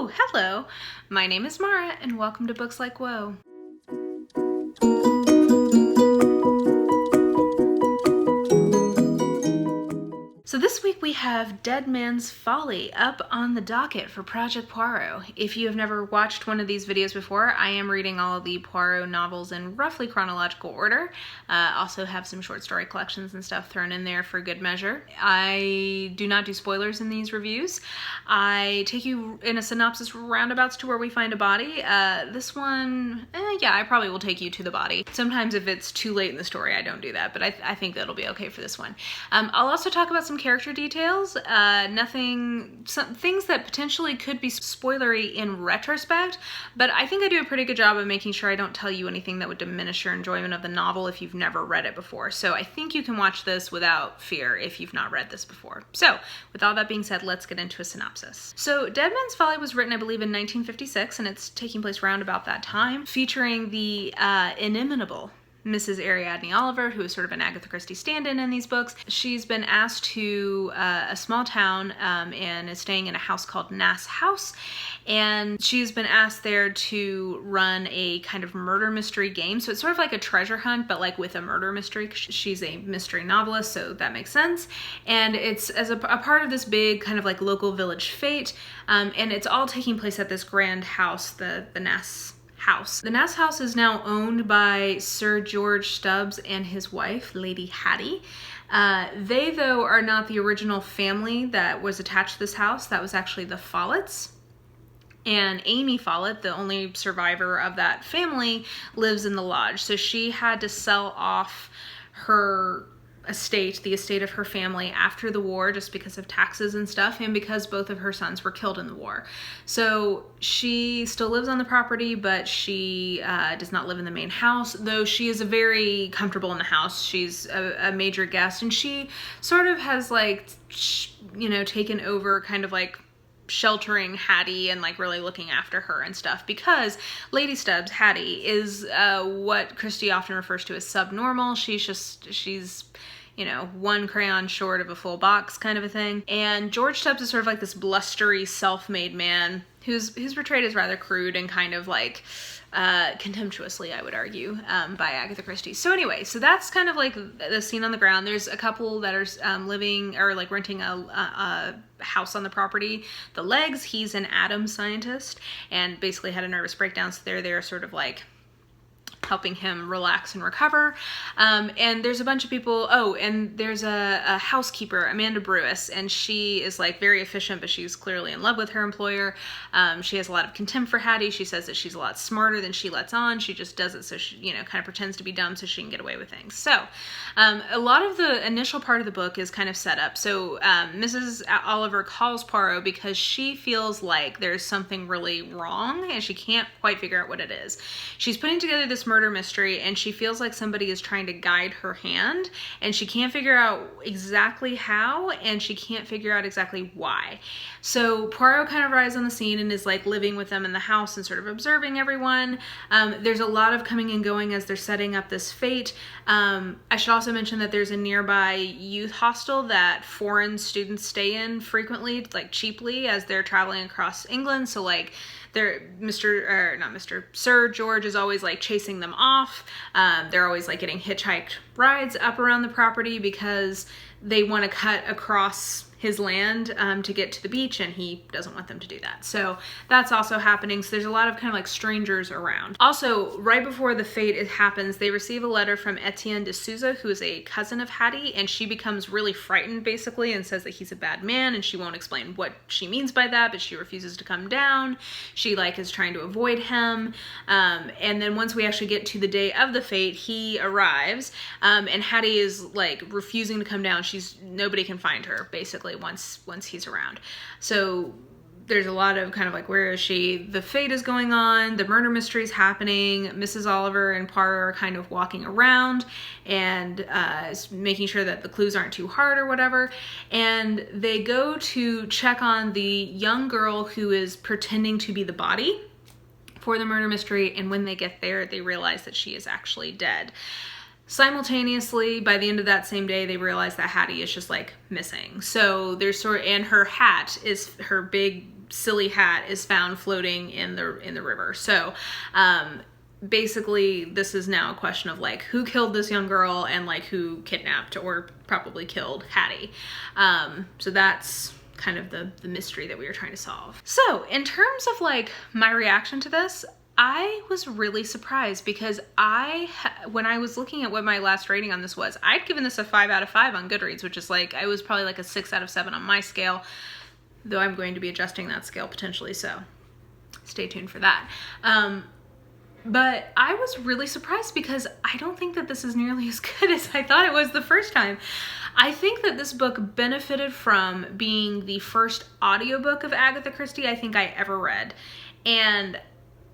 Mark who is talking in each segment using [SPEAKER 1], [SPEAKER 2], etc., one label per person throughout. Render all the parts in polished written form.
[SPEAKER 1] Oh, hello. My name is Mara, and welcome to Books Like Whoa. So this week we have Dead Man's Folly up on the docket for Project Poirot. If you have never watched one of these videos before, I am reading all of the Poirot novels in roughly chronological order. Also have some short story collections and stuff thrown in there for good measure. I do not do spoilers in these reviews. I take you in a synopsis roundabouts to where we find a body. This one, yeah, I probably will take you to the body. Sometimes if it's too late in the story, I don't do that, but I think that'll be okay for this one. I'll also talk about some character details, some things that potentially could be spoilery in retrospect, but I think I do a pretty good job of making sure I don't tell you anything that would diminish your enjoyment of the novel if you've never read it before. So I think you can watch this without fear if you've not read this before. So with all that being said, let's get into a synopsis. So Dead Man's Folly was written, I believe, in 1956, and it's taking place around about that time, featuring the inimitable Mrs. Ariadne Oliver, who is sort of an Agatha Christie stand-in in these books. She's been asked to a small town and is staying in a house called Nass House, and she's been asked there to run a kind of murder mystery game. So it's sort of like a treasure hunt, but like with a murder mystery. She's a mystery novelist, so that makes sense. And it's as a part of this big kind of like local village fete, and it's all taking place at this grand house, the Nass House. The Nass House is now owned by Sir George Stubbs and his wife, Lady Hattie. They, though, are not the original family that was attached to this house. That was actually the Follets. And Amy Follett, the only survivor of that family, lives in the lodge. So she had to sell off her estate, the estate of her family, after the war, just because of taxes and stuff, and because both of her sons were killed in the war. So she still lives on the property, but she does not live in the main house, though she is very comfortable in the house. She's a major guest, and she sort of has like, you know, taken over kind of like sheltering Hattie and like really looking after her and stuff, because Lady Stubbs, Hattie, is what Christie often refers to as subnormal. She's you know, one crayon short of a full box kind of a thing. And George Stubbs is sort of like this blustery, self-made man who's portrayed as rather crude and kind of like contemptuously, I would argue, by Agatha Christie. So anyway, so that's kind of like the scene on the ground. There's a couple that are living or like renting a house on the property. The Legs, he's an atom scientist and basically had a nervous breakdown, so they're there sort of like helping him relax and recover. And there's a bunch of people. Oh, and there's a housekeeper, Amanda Brewis, and she is like very efficient, but she's clearly in love with her employer. She has a lot of contempt for Hattie. She says that she's a lot smarter than she lets on. She just does it so she, you know, kind of pretends to be dumb so she can get away with things. So a lot of the initial part of the book is kind of set up. So Mrs. Oliver calls Poirot because she feels like there's something really wrong and she can't quite figure out what it is. She's putting together this murder mystery and she feels like somebody is trying to guide her hand, and she can't figure out exactly how, and she can't figure out exactly why. So Poirot kind of arrives on the scene and is like living with them in the house and sort of observing everyone. There's a lot of coming and going as they're setting up this fate. I should also mention that there's a nearby youth hostel that foreign students stay in frequently, like cheaply, as they're traveling across England. So like Sir George is always like chasing them off. They're always like getting hitchhiked rides up around the property because they want to cut across his land to get to the beach, and he doesn't want them to do that. So that's also happening. So there's a lot of kind of like strangers around. Also, right before the fate happens, they receive a letter from Etienne de Souza, who is a cousin of Hattie, and she becomes really frightened basically and says that he's a bad man, and she won't explain what she means by that, but she refuses to come down. She like is trying to avoid him. And then once we actually get to the day of the fate, he arrives, and Hattie is like refusing to come down. Nobody can find her basically once he's around. So there's a lot of kind of like, where is she? The fate is going on, the murder mystery is happening, Mrs. Oliver and Poirot are kind of walking around and making sure that the clues aren't too hard or whatever, and they go to check on the young girl who is pretending to be the body for the murder mystery, and when they get there, they realize that she is actually dead. Simultaneously, by the end of that same day, they realize that Hattie is just like missing. So there's and her hat is her big silly hat is found floating in the river. So basically this is now a question of like who killed this young girl and like who kidnapped or probably killed Hattie. So that's kind of the mystery that we were trying to solve. So in terms of like my reaction to this, I was really surprised because when I was looking at what my last rating on this was, I'd given this a 5 out of 5 on Goodreads, which is like, I was probably like a 6 out of 7 on my scale, though I'm going to be adjusting that scale potentially, so stay tuned for that. But I was really surprised because I don't think that this is nearly as good as I thought it was the first time. I think that this book benefited from being the first audiobook of Agatha Christie I think I ever read. And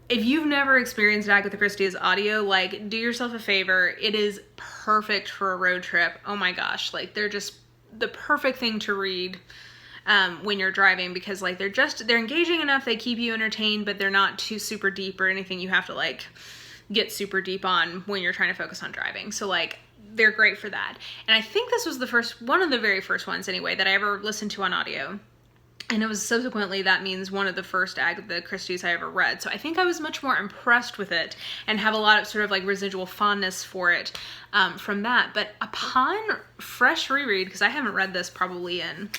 [SPEAKER 1] if you've never experienced Agatha Christie as audio, like, do yourself a favor. It is perfect for a road trip. Oh my gosh, like, they're just the perfect thing to read when you're driving, because like they're engaging enough, they keep you entertained, but they're not too super deep or anything you have to like get super deep on when you're trying to focus on driving. So like they're great for that. And I think this was one of the very first ones anyway that I ever listened to on audio. And it was subsequently, that means one of the first Agatha Christie's I ever read. So I think I was much more impressed with it and have a lot of sort of like residual fondness for it from that. But upon fresh reread, because I haven't read this probably in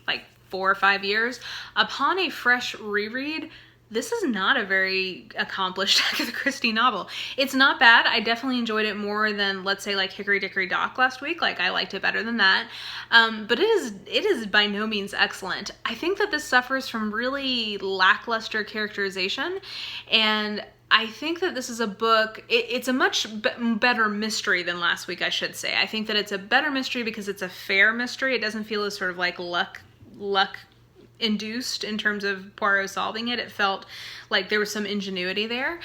[SPEAKER 1] like 4 or 5 years, upon a fresh reread, this is not a very accomplished Agatha Christie novel. It's not bad. I definitely enjoyed it more than, let's say, like Hickory Dickory Dock last week. Like, I liked it better than that. But it is by no means excellent. I think that this suffers from really lackluster characterization, and I think that this is a book, it's a much better mystery than last week, I should say. I think that it's a better mystery because it's a fair mystery. It doesn't feel as sort of like luck induced in terms of Poirot solving it. It felt like there was some ingenuity there.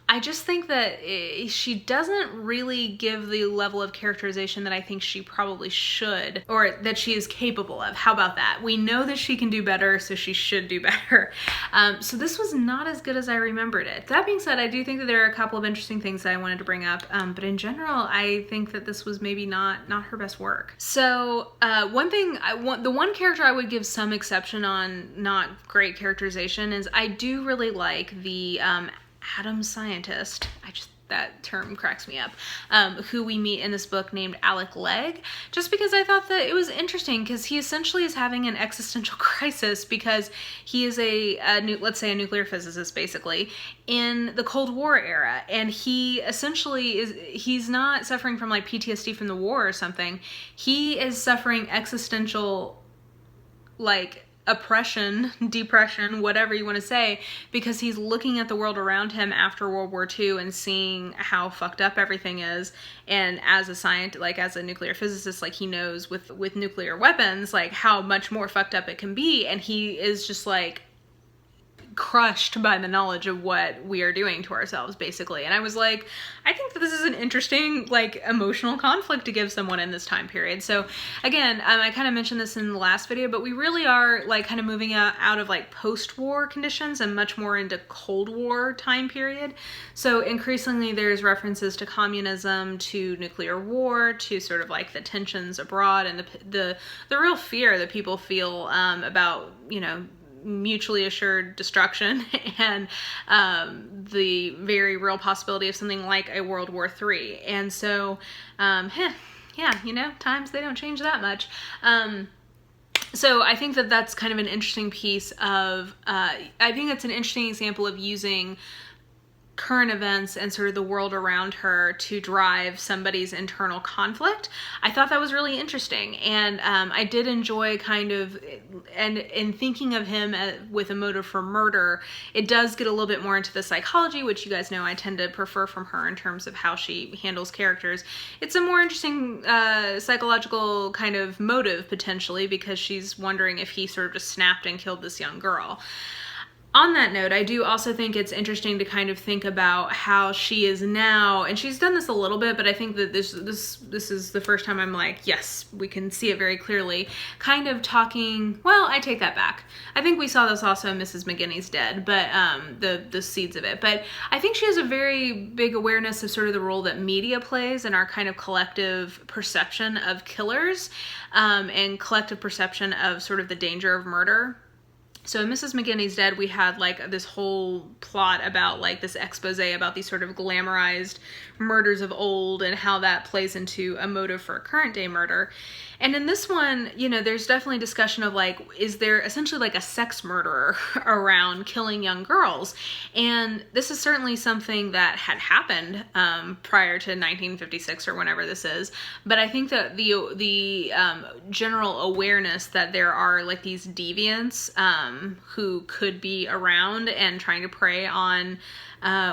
[SPEAKER 1] I just think that she doesn't really give the level of characterization that I think she probably should, or that she is capable of. How about that? We know that she can do better, so she should do better. So this was not as good as I remembered it. That being said, I do think that there are a couple of interesting things that I wanted to bring up, but in general, I think that this was maybe not her best work. So the one character I would give some exception on not great characterization is I do really like the Atom scientist, that term cracks me up, who we meet in this book named Alec Legg, just because I thought that it was interesting, because he essentially is having an existential crisis because he is let's say a nuclear physicist basically in the Cold War era, and he essentially he's not suffering from like PTSD from the war or something. He is suffering existential like oppression, depression, whatever you want to say, because he's looking at the world around him after World War II and seeing how fucked up everything is. And as a scientist, like as a nuclear physicist, like he knows with nuclear weapons, like how much more fucked up it can be. And he is just like crushed by the knowledge of what we are doing to ourselves, basically. And I was like, I think that this is an interesting, like, emotional conflict to give someone in this time period. So again, I kind of mentioned this in the last video, but we really are like kind of moving out of like post-war conditions and much more into Cold War time period. So increasingly there's references to communism, to nuclear war, to sort of like the tensions abroad and the real fear that people feel about, you know, mutually assured destruction and the very real possibility of something like a World War III. And so, yeah, you know, times they don't change that much. So I think that that's kind of an interesting piece of, I think it's an interesting example of using current events and sort of the world around her to drive somebody's internal conflict. I thought that was really interesting, and I did enjoy kind of, and in thinking of him with a motive for murder, it does get a little bit more into the psychology, which you guys know I tend to prefer from her in terms of how she handles characters. It's a more interesting psychological kind of motive potentially, because she's wondering if he sort of just snapped and killed this young girl. On that note, I do also think it's interesting to kind of think about how she is now, and she's done this a little bit, but I think that this is the first time I'm like, yes, we can see it very clearly, kind of talking, well, I take that back. I think we saw this also in Mrs. McGinney's Dead, but the seeds of it. But I think she has a very big awareness of sort of the role that media plays in our kind of collective perception of killers, and collective perception of sort of the danger of murder. So in Mrs. McGinney's Dead, we had like this whole plot about like this expose about these sort of glamorized murders of old and how that plays into a motive for a current day murder. And in this one, you know, there's definitely discussion of like, is there essentially like a sex murderer around killing young girls? And this is certainly something that had happened prior to 1956 or whenever this is. But I think that the general awareness that there are like these deviants who could be around and trying to prey on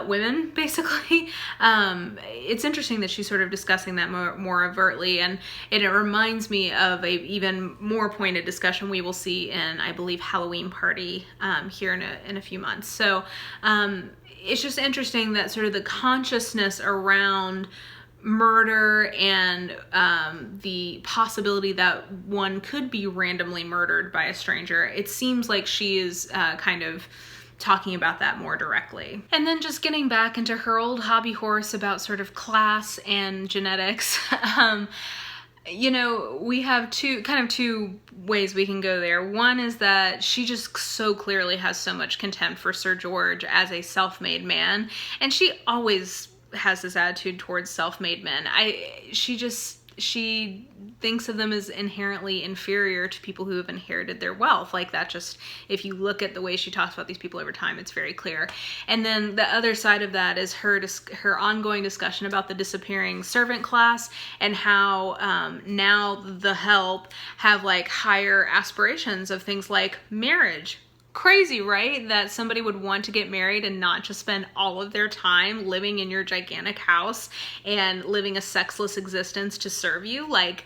[SPEAKER 1] women, basically. It's interesting that she's sort of discussing that more overtly, and it reminds me of a even more pointed discussion we will see in, I believe, Halloween Party here in a few months. So it's just interesting that sort of the consciousness around murder and the possibility that one could be randomly murdered by a stranger. It seems like she is kind of talking about that more directly. And then just getting back into her old hobby horse about sort of class and genetics. You know, we have two ways we can go there. One is that she just so clearly has so much contempt for Sir George as a self-made man, and she always has this attitude towards self-made men. She thinks of them as inherently inferior to people who have inherited their wealth. Like that, just if you look at the way she talks about these people over time, it's very clear. And then the other side of that is her ongoing discussion about the disappearing servant class and how now the help have like higher aspirations of things like marriage. Crazy, right? That somebody would want to get married and not just spend all of their time living in your gigantic house and living a sexless existence to serve you. Like,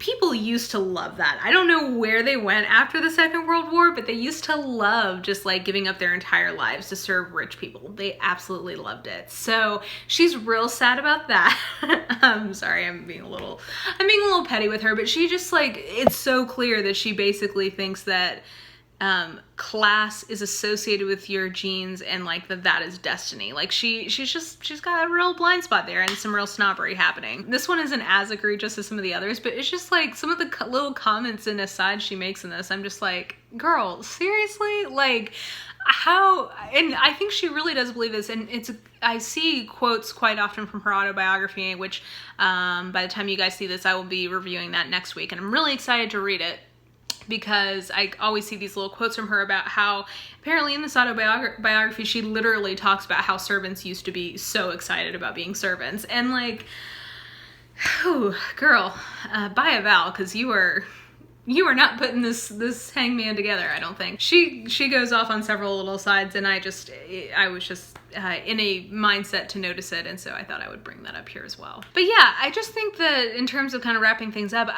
[SPEAKER 1] people used to love that. I don't know where they went after the Second World War, but they used to love just like giving up their entire lives to serve rich people. They absolutely loved it. So she's real sad about that. I'm sorry, I'm being a little petty with her, but she just like, it's so clear that she basically thinks that class is associated with your genes and like that is destiny. Like she's got a real blind spot there and some real snobbery happening. This one isn't as egregious as some of the others, but it's just like some of the little comments and asides she makes in this, I'm just like, girl, seriously? Like how? And I think she really does believe this, and I see quotes quite often from her autobiography, which by the time you guys see this, I will be reviewing that next week, and I'm really excited to read it, because I always see these little quotes from her about how apparently in this autobiography she literally talks about how servants used to be so excited about being servants, and like, whew, girl, buy a vowel, because you are not putting this hangman together, I don't think. She goes off on several little sides, and I was just in a mindset to notice it, and so I thought I would bring that up here as well. But yeah, I just think that in terms of kind of wrapping things up,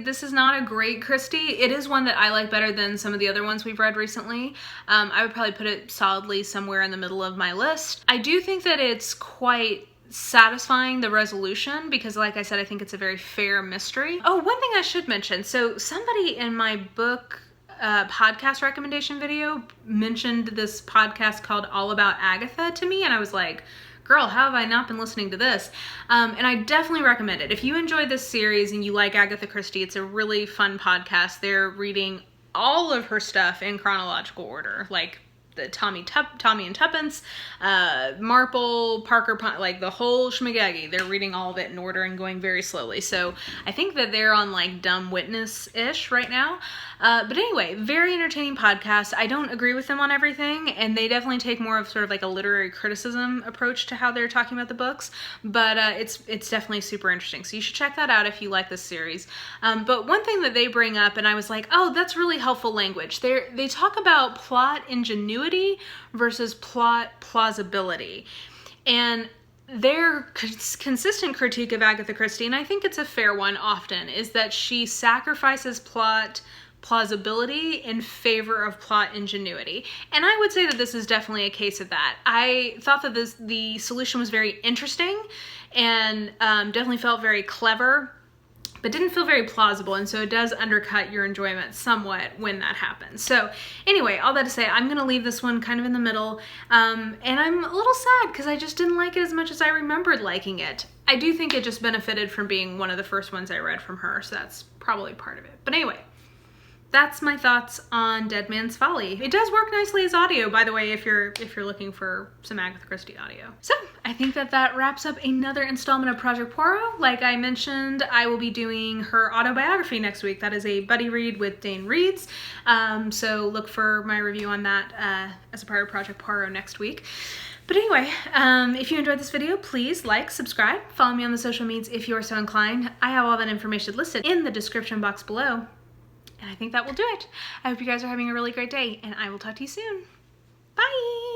[SPEAKER 1] this is not a great Christie. It is one that I like better than some of the other ones we've read recently. I would probably put it solidly somewhere in the middle of my list. I do think that it's quite satisfying, the resolution, because like I said, I think it's a very fair mystery. Oh, one thing I should mention. So somebody in my book podcast recommendation video mentioned this podcast called All About Agatha to me, and I was like, girl, how have I not been listening to this? And I definitely recommend it. If you enjoyed this series and you like Agatha Christie, it's a really fun podcast. They're reading all of her stuff in chronological order, like the Tommy and Tuppence, Marple, Parker, like the whole schmagaggy. They're reading all of it in order and going very slowly. So I think that they're on like Dumb Witness-ish right now. But anyway, very entertaining podcast. I don't agree with them on everything, and they definitely take more of sort of like a literary criticism approach to how they're talking about the books, but it's definitely super interesting. So you should check that out if you like this series. But one thing that they bring up, and I was like, oh, that's really helpful language. They talk about plot ingenuity versus plot plausibility. And their consistent critique of Agatha Christie, and I think it's a fair one often, is that she sacrifices plot plausibility in favor of plot ingenuity. And I would say that this is definitely a case of that. I thought that the solution was very interesting and definitely felt very clever, but didn't feel very plausible, and so it does undercut your enjoyment somewhat when that happens. So anyway, all that to say, I'm gonna leave this one kind of in the middle, and I'm a little sad because I just didn't like it as much as I remembered liking it. I do think it just benefited from being one of the first ones I read from her, so that's probably part of it. But anyway, that's my thoughts on Dead Man's Folly. It does work nicely as audio, by the way, if you're looking for some Agatha Christie audio. So I think that wraps up another installment of Project Poirot. Like I mentioned, I will be doing her autobiography next week. That is a buddy read with Dane Reeds. So look for my review on that as a part of Project Poirot next week. But anyway, if you enjoyed this video, please like, subscribe, follow me on the social medias if you are so inclined. I have all that information listed in the description box below. And I think that will do it. I hope you guys are having a really great day, and I will talk to you soon. Bye!